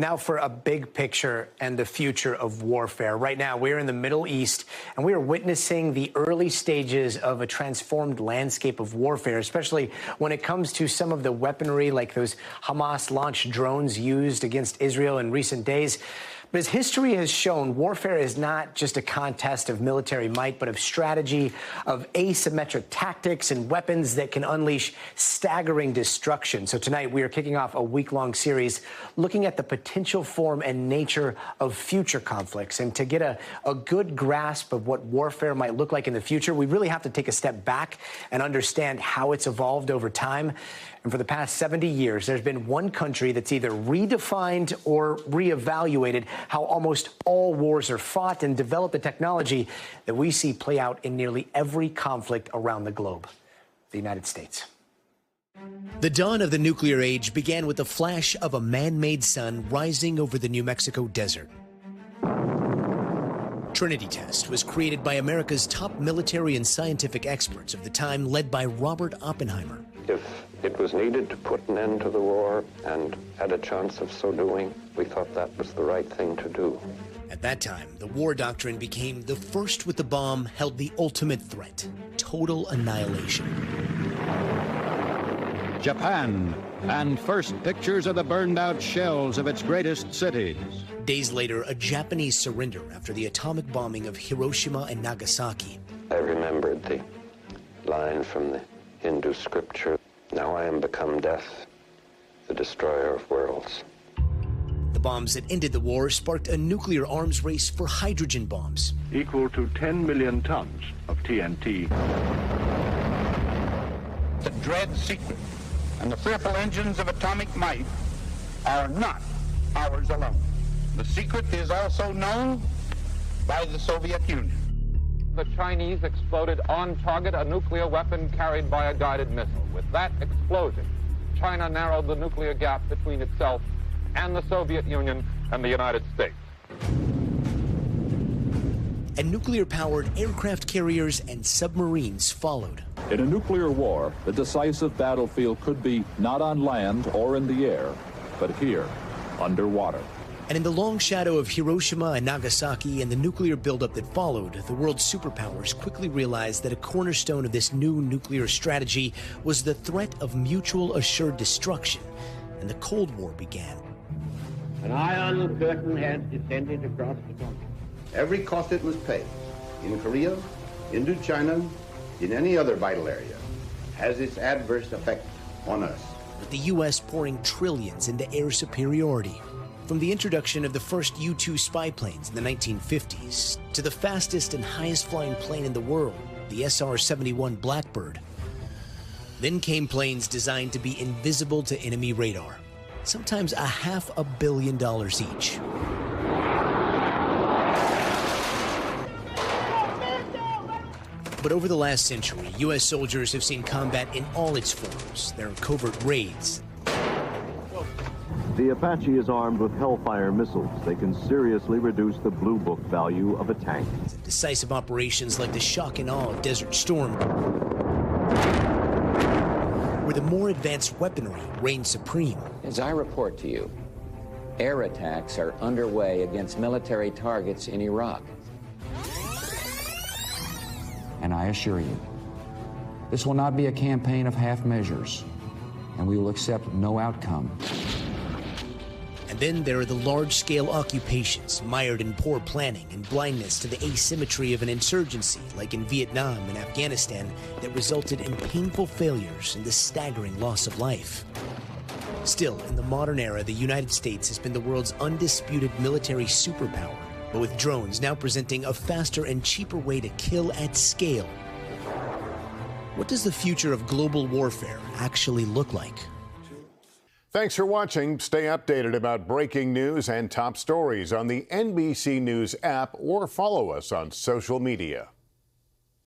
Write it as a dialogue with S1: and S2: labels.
S1: And now for a big picture and the future of warfare. Right now, we're in the Middle East, and we are witnessing the early stages of a transformed landscape of warfare, especially when it comes to some of the weaponry like those Hamas-launched drones used against Israel in recent days. But as history has shown, warfare is not just a contest of military might, but of strategy, of asymmetric tactics and weapons that can unleash staggering destruction. So tonight we are kicking off a week-long series looking at the potential form and nature of future conflicts. And to get a good grasp of what warfare might look like in the future, we really have to take a step back and understand how it's evolved over time. And for the past 70 years, there's been one country that's either redefined or reevaluated how almost all wars are fought and developed the technology that we see play out in nearly every conflict around the globe: the United States. The dawn of the nuclear age began with the flash of a man-made sun rising over the New Mexico desert. Trinity Test was created by America's top military and scientific experts of the time, led by Robert Oppenheimer.
S2: If it was needed to put an end to the war and had a chance of so doing, we thought that was the right thing to do.
S1: At that time, the war doctrine became the first with the bomb held the ultimate threat: total annihilation.
S3: Japan, and first pictures of the burned-out shells of its greatest cities.
S1: Days later, a Japanese surrender after the atomic bombing of Hiroshima and Nagasaki.
S2: I remembered the line from the Hindu scripture, "Now I am become death, the destroyer of worlds."
S1: The bombs that ended the war sparked a nuclear arms race for hydrogen bombs,
S4: equal to 10 million tons of TNT.
S5: The dread secret and the fearful engines of atomic might are not ours alone. The secret is also known by the Soviet Union.
S6: The Chinese exploded on target a nuclear weapon carried by a guided missile. With that explosion, China narrowed the nuclear gap between itself and the Soviet Union and the United States.
S1: And nuclear-powered aircraft carriers and submarines followed.
S7: In a nuclear war, the decisive battlefield could be not on land or in the air, but here, underwater.
S1: And in the long shadow of Hiroshima and Nagasaki and the nuclear buildup that followed, the world's superpowers quickly realized that a cornerstone of this new nuclear strategy was the threat of mutual assured destruction, and the Cold War began.
S8: An iron curtain has descended across the continent.
S9: Every cost it must pay, in Korea, Indochina, in any other vital area, has its adverse effect on us.
S1: With the U.S. pouring trillions into air superiority. From the introduction of the first U-2 spy planes in the 1950s to the fastest and highest flying plane in the world, the SR-71 Blackbird. Then came planes designed to be invisible to enemy radar, sometimes $500 million each. But over the last century, U.S. soldiers have seen combat in all its forms. There are covert raids.
S10: The Apache is armed with Hellfire missiles. They can seriously reduce the Blue Book value of a tank.
S1: Decisive operations like the shock and awe of Desert Storm, where the more advanced weaponry reigns supreme.
S11: As I report to you, air attacks are underway against military targets in Iraq. And I assure you, this will not be a campaign of half measures, and we will accept no outcome.
S1: And then there are the large-scale occupations, mired in poor planning and blindness to the asymmetry of an insurgency, like in Vietnam and Afghanistan, that resulted in painful failures and the staggering loss of life. Still, in the modern era, the United States has been the world's undisputed military superpower, but with drones now presenting a faster and cheaper way to kill at scale. What does the future of global warfare actually look like?
S12: Thanks for watching. Stay updated about breaking news and top stories on the NBC News app or follow us on social media.